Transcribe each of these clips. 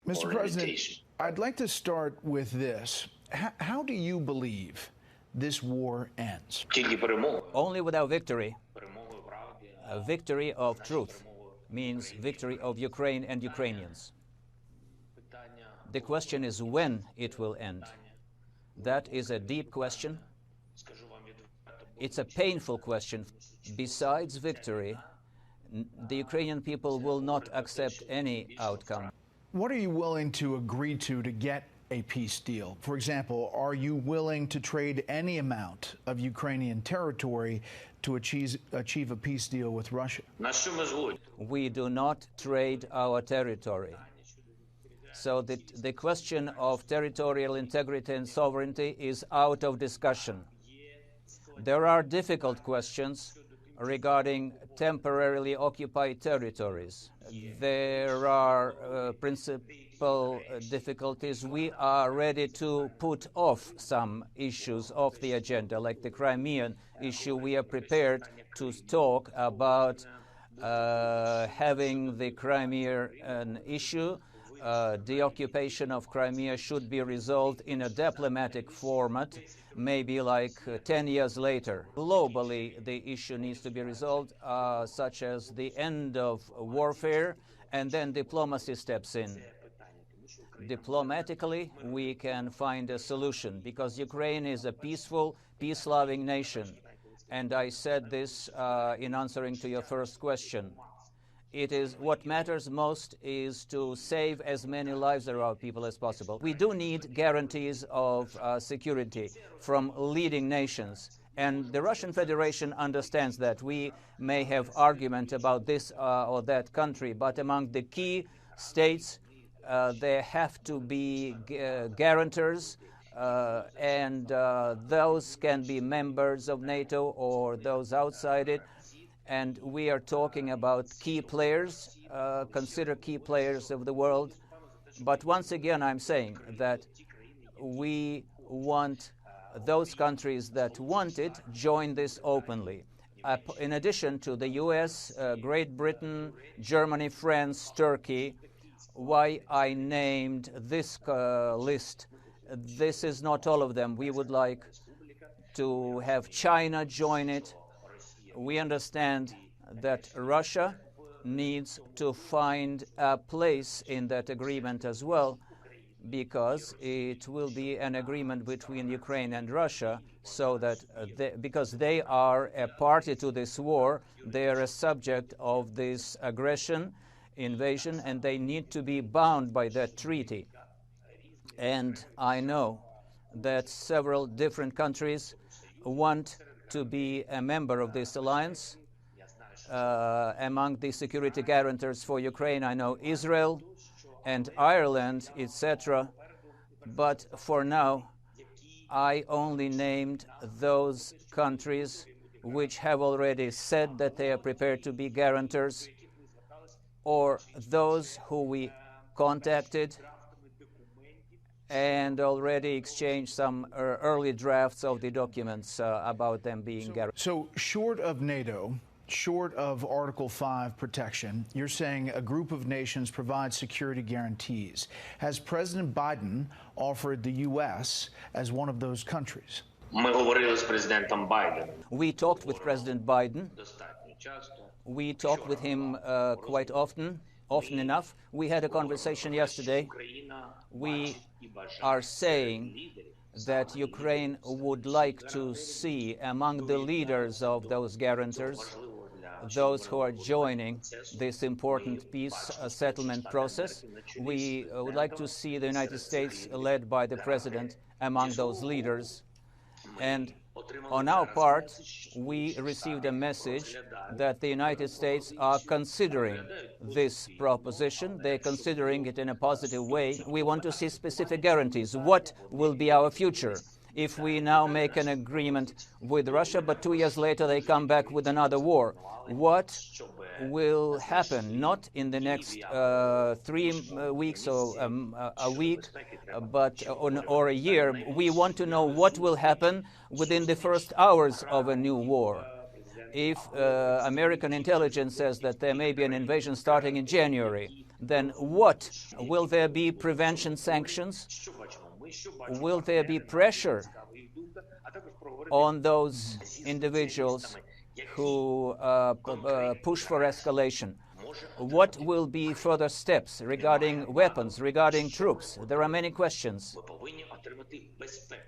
Mr. President, I'd like to start with this. How do you believe this war ends? Only without victory. A victory of truth means victory of Ukraine and Ukrainians. The question is when it will end. That is a deep question. It's a painful question. Besides victory, the Ukrainian people will not accept any outcome. What are you willing to agree to get a peace deal? For example, are you willing to trade any amount of Ukrainian territory to achieve a peace deal with Russia? We do not trade our territory. So the question of territorial integrity and sovereignty is out of discussion. There are difficult questions regarding temporarily occupied territories. There are principal difficulties. We are ready to put off some issues off the agenda, like the Crimean issue. We are prepared to talk about having the Crimea an issue. The occupation of Crimea should be resolved in a diplomatic format, maybe like 10 years later. Globally, the issue needs to be resolved, such as the end of warfare, and then diplomacy steps in. Diplomatically, we can find a solution, because Ukraine is a peaceful, peace-loving nation. And I said this in answering to your first question. It is what matters most is to save as many lives of our people as possible. We do need guarantees of security from leading nations. And the Russian Federation understands that. We may have argument about this or that country, but among the key states, there have to be guarantors, and those can be members of NATO or those outside it. And we are talking about key players, consider key players of the world. But once again, I'm saying that we want those countries that want it join this openly. In addition to the US, Great Britain, Germany, France, Turkey. Why I named this list? This is not all of them. We would like to have China join it. We understand that Russia needs to find a place in that agreement as well, because it will be an agreement between Ukraine and Russia, so that because they are a party to this war, they are a subject of this invasion, and they need to be bound by that treaty. And I know that several different countries want to be a member of this alliance. Among the security guarantors for Ukraine, I know Israel and Ireland, etc. But for now, I only named those countries which have already said that they are prepared to be guarantors, or those who we contacted and already exchanged some early drafts of the documents about them being guaranteed. So short of NATO, short of Article 5 protection, you're saying a group of nations provide security guarantees. Has President Biden offered the U.S. as one of those countries? We talked with President Biden. We talked with him quite often enough. We had a conversation yesterday. We are saying that Ukraine would like to see among the leaders of those guarantors those who are joining this important peace settlement process. We would like to see the United States led by the President among those leaders. And on our part, we received a message that the United States are considering this proposition. They're considering it in a positive way. We want to see specific guarantees. What will be our future if we now make an agreement with Russia, but 2 years later they come back with another war? What will happen, not in the next 3 weeks or a week, but or a year? We want to know what will happen within the first hours of a new war. If American intelligence says that there may be an invasion starting in January, then what? Will there be prevention sanctions? Will there be pressure on those individuals who push for escalation? What will be further steps regarding weapons, regarding troops? There are many questions.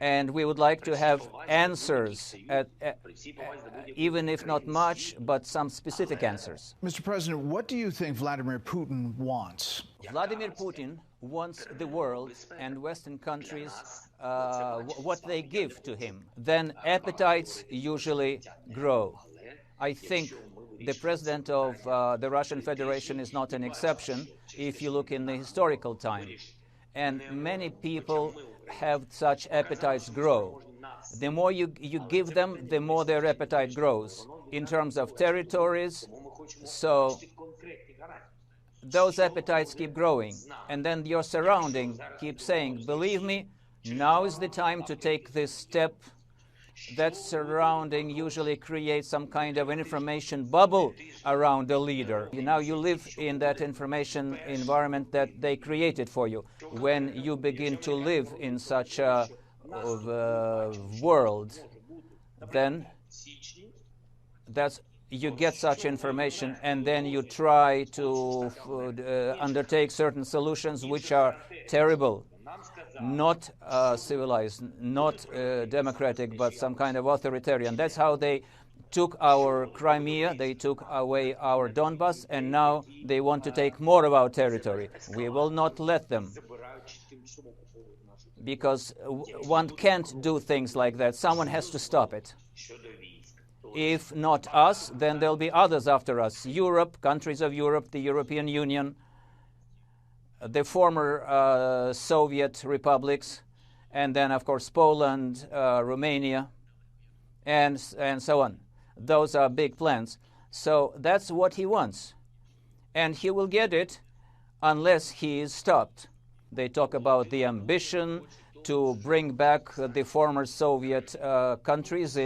And we would like to have answers, even if not much, but some specific answers. Mr. President, what do you think Vladimir Putin wants? Vladimir Putin wants the world and Western countries what they give to him. Then appetites usually grow. I think the president of the Russian Federation is not an exception if you look in the historical time. And many people have such appetites grow. The more you give them, the more their appetite grows in terms of territories. So those appetites keep growing. And then your surrounding keeps saying, believe me, now is the time to take this step. That surrounding usually creates some kind of information bubble around the leader. Now you live in that information environment that they created for you. When you begin to live in such a world, then you get such information, and then you try to undertake certain solutions which are terrible. Not civilized, not democratic, but some kind of authoritarian. That's how they took our Crimea, they took away our Donbas, and now they want to take more of our territory. We will not let them, because one can't do things like that. Someone has to stop it. If not us, then there'll be others after us. Europe, countries of Europe, the European Union, the former Soviet republics, and then, of course, Poland, Romania, and so on. Those are big plans. So that's what he wants. And he will get it unless he is stopped. They talk about the ambition to bring back the former Soviet countries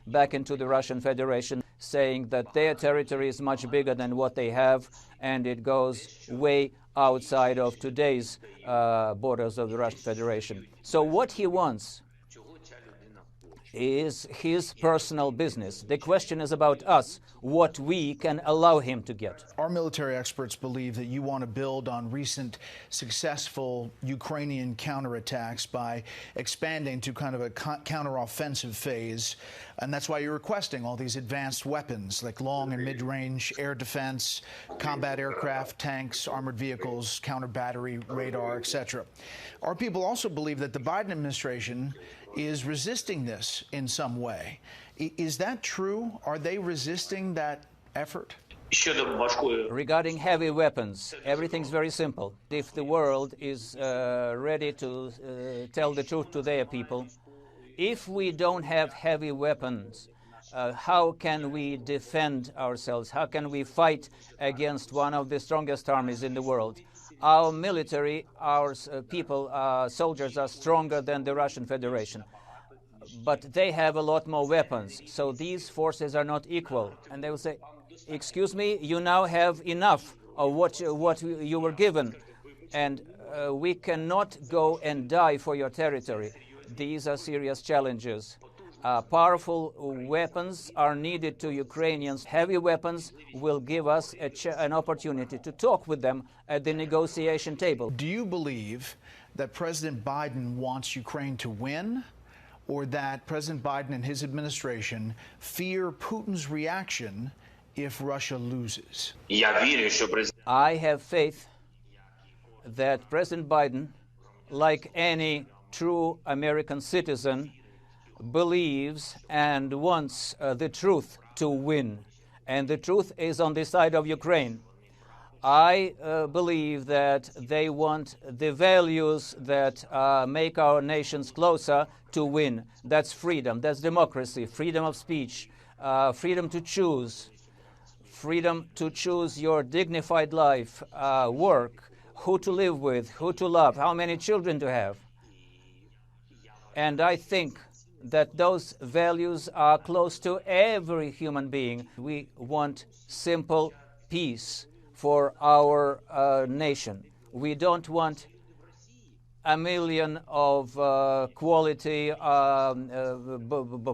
back into the Russian Federation, saying that their territory is much bigger than what they have, and it goes way outside of today's borders of the Russian Federation. So what he wants is his personal business. The question is about us, what we can allow him to get. Our military experts believe that you want to build on recent successful Ukrainian counterattacks by expanding to kind of a counteroffensive phase. And that's why you're requesting all these advanced weapons like long and mid-range air defense, combat aircraft, tanks, armored vehicles, counter-battery, radar, etc. Our people also believe that the Biden administration is resisting this in some way. Is that true? Are they resisting that effort? Regarding heavy weapons, everything's very simple. If the world is ready to tell the truth to their people, if we don't have heavy weapons, how can we defend ourselves? How can we fight against one of the strongest armies in the world? Our military, our people, soldiers are stronger than the Russian Federation. But they have a lot more weapons, so these forces are not equal. And they will say, excuse me, you now have enough of what you were given, and we cannot go and die for your territory. These are serious challenges. Powerful weapons are needed to Ukrainians. Heavy weapons will give us an opportunity to talk with them at the negotiation table. Do you believe that President Biden wants Ukraine to win, or that President Biden and his administration fear Putin's reaction if Russia loses? I have faith that President Biden, like any true American citizen, believes and wants the truth to win. And the truth is on the side of Ukraine. I believe that they want the values that make our nations closer to win. That's freedom, that's democracy, freedom of speech, freedom to choose your dignified life, work, who to live with, who to love, how many children to have. And I think that those values are close to every human being. We want simple peace for our nation. We don't want a million of quality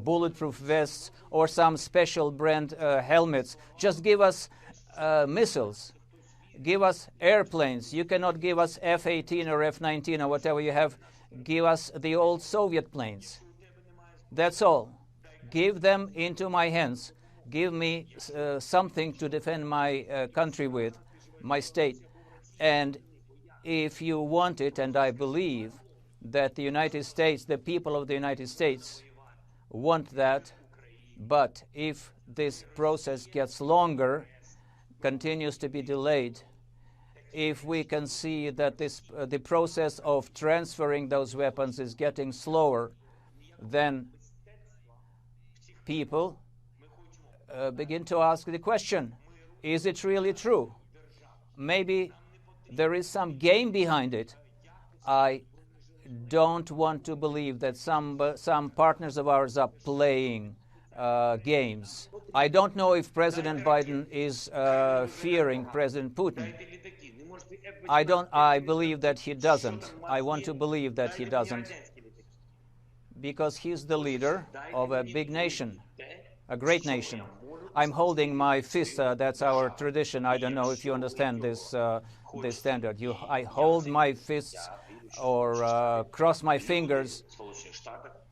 bulletproof vests or some special brand helmets. Just give us missiles. Give us airplanes. You cannot give us F-18 or F-19 or whatever you have. Give us the old Soviet planes. That's all. Give them into my hands. Give me something to defend my country with, my state. And if you want it, and I believe that the United States, the people of the United States want that, but if this process gets longer, continues to be delayed, if we can see that the process of transferring those weapons is getting slower, then people begin to ask the question, is it really true? Maybe there is some game behind it. I don't want to believe that some partners of ours are playing games. I don't know if President Biden is fearing President Putin. I believe that he doesn't. I want to believe that he doesn't, because he's the leader of a big nation, a great nation. I'm holding my fist. That's our tradition. I don't know if you understand this this standard. I hold my fists or cross my fingers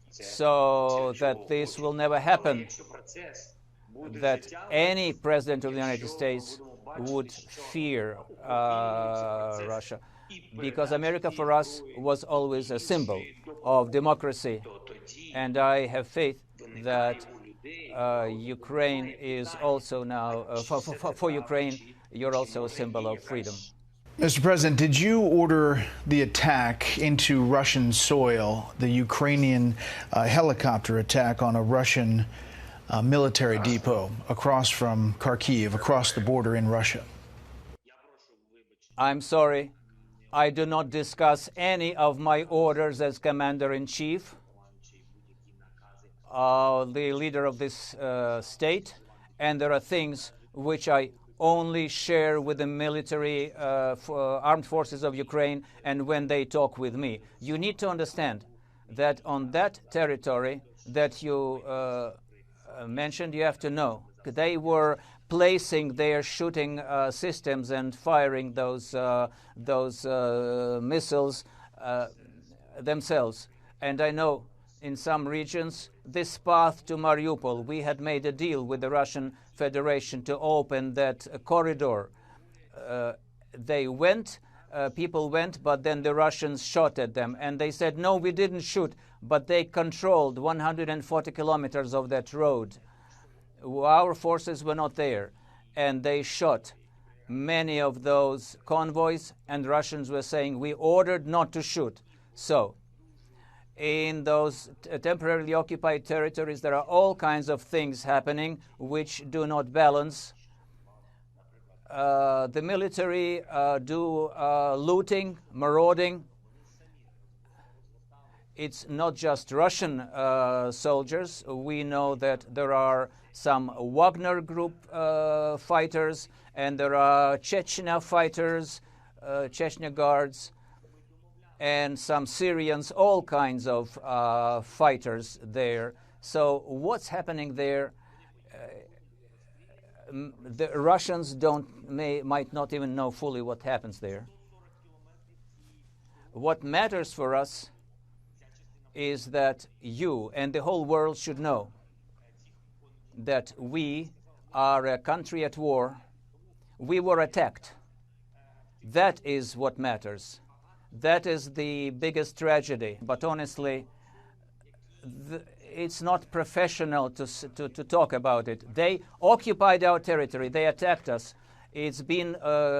so that this will never happen, that any president of the United States would fear Russia, because America for us was always a symbol of democracy, and I have faith that Ukraine is also now, for Ukraine, you're also a symbol of freedom. Mr. President, did you order the attack into Russian soil, the Ukrainian helicopter attack on a Russian military depot across from Kharkiv, across the border in Russia? I'm sorry. I do not discuss any of my orders as Commander-in-Chief, the leader of this state, and there are things which I only share with the military armed forces of Ukraine and when they talk with me. You need to understand that on that territory that you mentioned, you have to know they were placing their shooting systems and firing those missiles themselves. And I know in some regions, this path to Mariupol, we had made a deal with the Russian Federation to open that corridor. They went, people went, but then the Russians shot at them. And they said, no, we didn't shoot, but they controlled 140 kilometers of that road. Our forces were not there, and they shot many of those convoys, and Russians were saying, we ordered not to shoot. So, in those temporarily occupied territories, there are all kinds of things happening which do not balance. The military do looting, marauding. It's not just Russian soldiers. We know that there are some Wagner group fighters, and there are Chechnya fighters, Chechnya guards, and some Syrians, all kinds of fighters there. So what's happening there? The Russians might not even know fully what happens there. What matters for us is that you and the whole world should know that we are a country at war. We were attacked. That is what matters. That is the biggest tragedy. But honestly, it's not professional to talk about it. They occupied our territory. They attacked us. It's been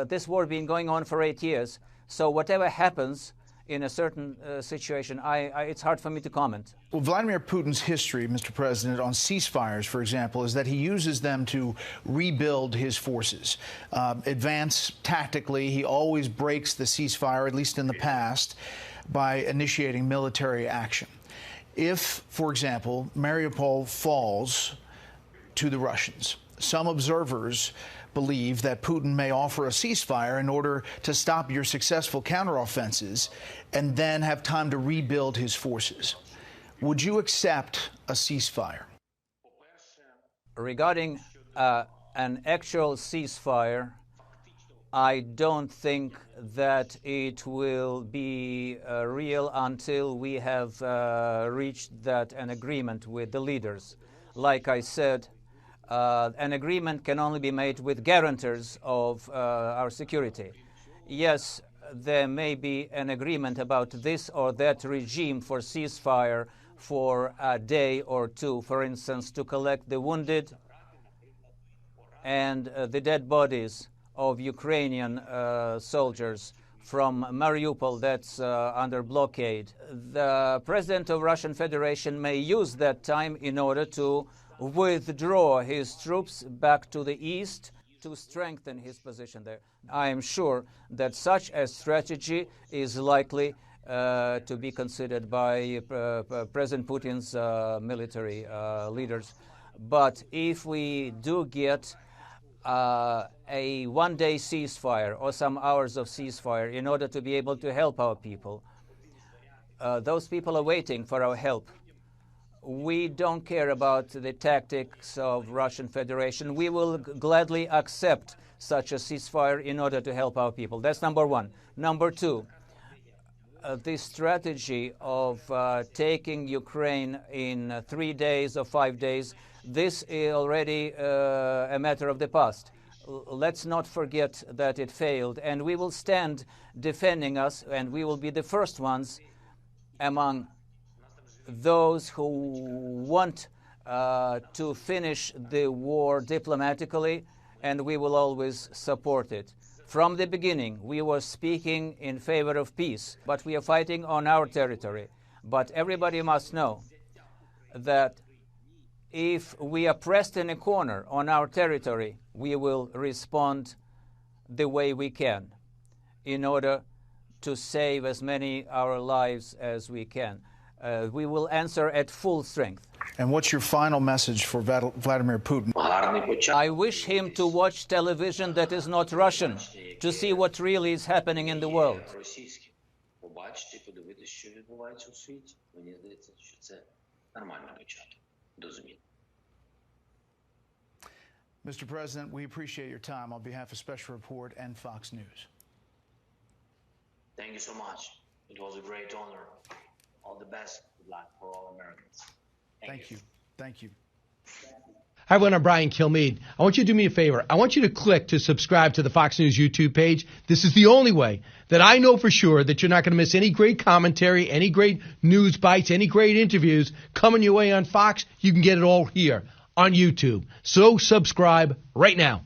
this war been going on for 8 years. So whatever happens in a certain situation, it's hard for me to comment. Well, Vladimir Putin's history, Mr. President, on ceasefires, for example, is that he uses them to rebuild his forces, advance tactically. He always breaks the ceasefire, at least in the past, by initiating military action. If, for example, Mariupol falls to the Russians, some observers believe that Putin may offer a ceasefire in order to stop your successful counteroffenses and then have time to rebuild his forces. Would you accept a ceasefire? Regarding an actual ceasefire, I don't think that it will be real until we have reached an agreement with the leaders. Like I said, an agreement can only be made with guarantors of our security. Yes, there may be an agreement about this or that regime for ceasefire for a day or two, for instance, to collect the wounded and the dead bodies of Ukrainian soldiers from Mariupol that's under blockade. The president of Russian Federation may use that time in order to withdraw his troops back to the east to strengthen his position there. I am sure that such a strategy is likely to be considered by President Putin's military leaders. But if we do get a one-day ceasefire or some hours of ceasefire in order to be able to help our people, those people are waiting for our help. We don't care about the tactics of Russian Federation. We will gladly accept such a ceasefire in order to help our people. That's number one. Number two, the strategy of taking Ukraine in 3 days or 5 days, this is already a matter of the past. Let's not forget that it failed, and we will stand defending us, and we will be the first ones among those who want to finish the war diplomatically, and we will always support it. From the beginning, we were speaking in favor of peace, but we are fighting on our territory. But everybody must know that if we are pressed in a corner on our territory, we will respond the way we can in order to save as many our lives as we can. We will answer at full strength. And what's your final message for Vladimir Putin? I wish him to watch television that is not Russian, to see what really is happening in the world. Mr. President, we appreciate your time on behalf of Special Report and Fox News. Thank you so much. It was a great honor. All the best. Good luck for all Americans. Thank you. Thank you. Hi, everyone. I'm Brian Kilmeade. I want you to do me a favor. I want you to click to subscribe to the Fox News YouTube page. This is the only way that I know for sure that you're not going to miss any great commentary, any great news bites, any great interviews coming your way on Fox. You can get it all here on YouTube. So subscribe right now.